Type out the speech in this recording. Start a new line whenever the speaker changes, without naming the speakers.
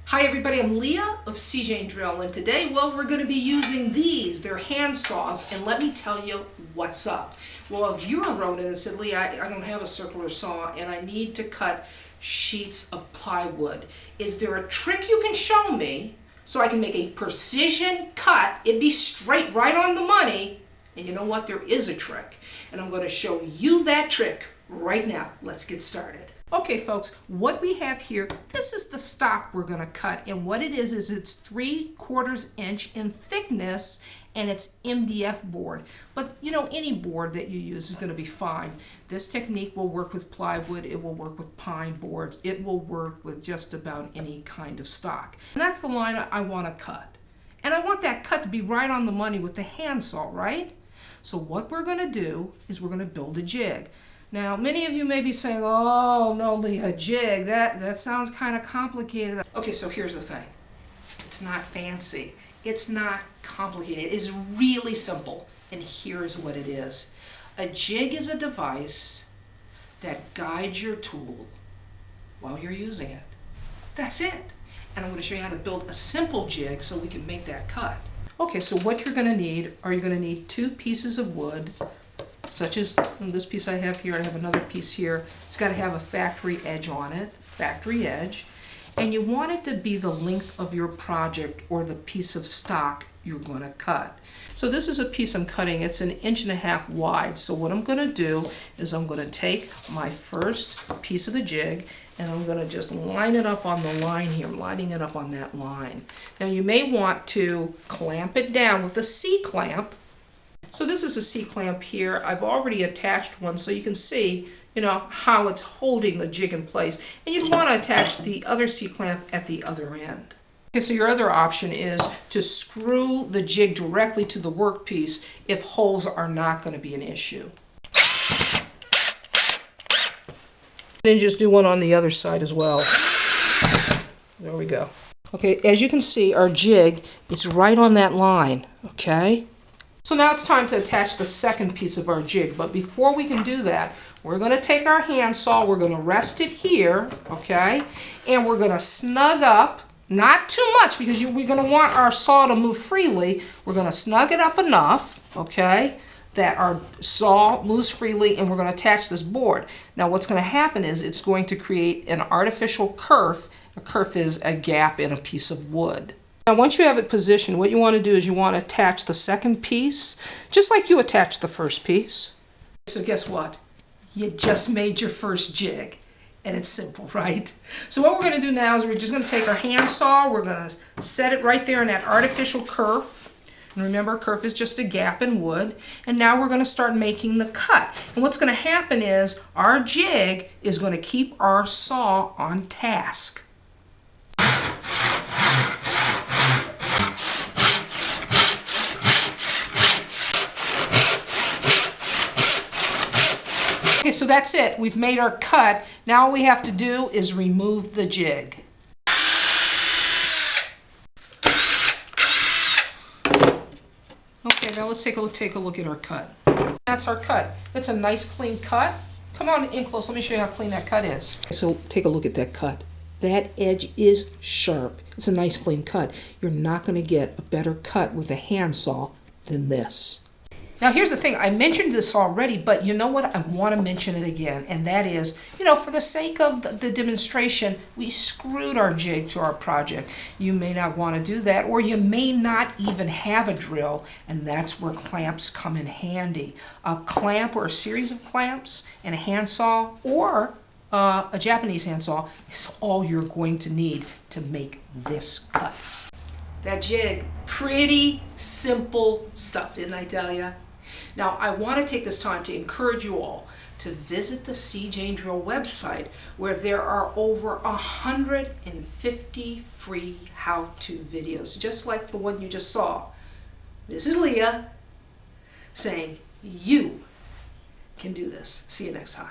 Hi everybody, I'm Leah of seejanedrill, and today, well, we're going to be using these. They're hand saws, and let me tell you what's up. Well, a viewer wrote in and said, Leah, I don't have a circular saw, and I need to cut sheets of plywood. Is there a trick you can show me so I can make a precision cut? It'd be straight right on the money, and you know what? There is a trick, and I'm going to show you that trick right now. Let's get started. Okay folks, what we have here, this is the stock we're going to cut, and what it is it's 3/4 inch in thickness, and it's MDF board. But you know, any board that you use is going to be fine. This technique will work with plywood, it will work with pine boards, it will work with just about any kind of stock. And that's the line I want to cut. And I want that cut to be right on the money with the handsaw, right? So what we're going to do is we're going to build a jig. Now, many of you may be saying, oh, no, Leah, a jig, that sounds kind of complicated. Okay, so here's the thing. It's not fancy. It's not complicated. It's really simple, and here's what it is. A jig is a device that guides your tool while you're using it. That's it. And I'm going to show you how to build a simple jig so we can make that cut. Okay, so what you're going to need are 2 pieces of wood, such as this piece I have here. I have another piece here. It's got to have a factory edge on it, factory edge. And you want it to be the length of your project or the piece of stock you're going to cut. So this is a piece I'm cutting. It's 1.5 inches wide. So what I'm going to do is I'm going to take my first piece of the jig and I'm going to just line it up on the line here. I'm lining it up on that line. Now you may want to clamp it down with a C-clamp. So this is a C-clamp here. I've already attached one so you can see, how it's holding the jig in place. And you'd want to attach the other C-clamp at the other end. Okay, so your other option is to screw the jig directly to the workpiece if holes are not going to be an issue. Then just do one on the other side as well. There we go. Okay, as you can see, our jig is right on that line, okay? So now it's time to attach the second piece of our jig, but before we can do that, we're going to take our handsaw, we're going to rest it here, okay, and we're going to snug up, not too much because we're going to want our saw to move freely. We're going to snug it up enough, okay, that our saw moves freely, and we're going to attach this board. Now what's going to happen is it's going to create an artificial kerf. A kerf is a gap in a piece of wood. Now once you have it positioned, what you want to do is you want to attach the second piece just like you attached the first piece. So guess what? You just made your first jig, and it's simple, right? So what we're going to do now is we're just going to take our handsaw, we're going to set it right there in that artificial kerf. And remember, kerf is just a gap in wood. And now we're going to start making the cut. And what's going to happen is our jig is going to keep our saw on task. Okay, so that's it. We've made our cut. Now all we have to do is remove the jig. Okay, now let's take a look at our cut. That's our cut. It's a nice clean cut. Come on in close. Let me show you how clean that cut is. So take a look at that cut. That edge is sharp. It's a nice clean cut. You're not going to get a better cut with a handsaw than this. Now here's the thing, I mentioned this already, but you know what, I want to mention it again, and that is, for the sake of the demonstration, we screwed our jig to our project. You may not want to do that, or you may not even have a drill, and that's where clamps come in handy. A clamp or a series of clamps and a handsaw or a Japanese handsaw is all you're going to need to make this cut. That jig, pretty simple stuff, didn't I tell you? Now, I want to take this time to encourage you all to visit the seejanedrill website, where there are over 150 free how-to videos, just like the one you just saw. This is Leah saying you can do this. See you next time.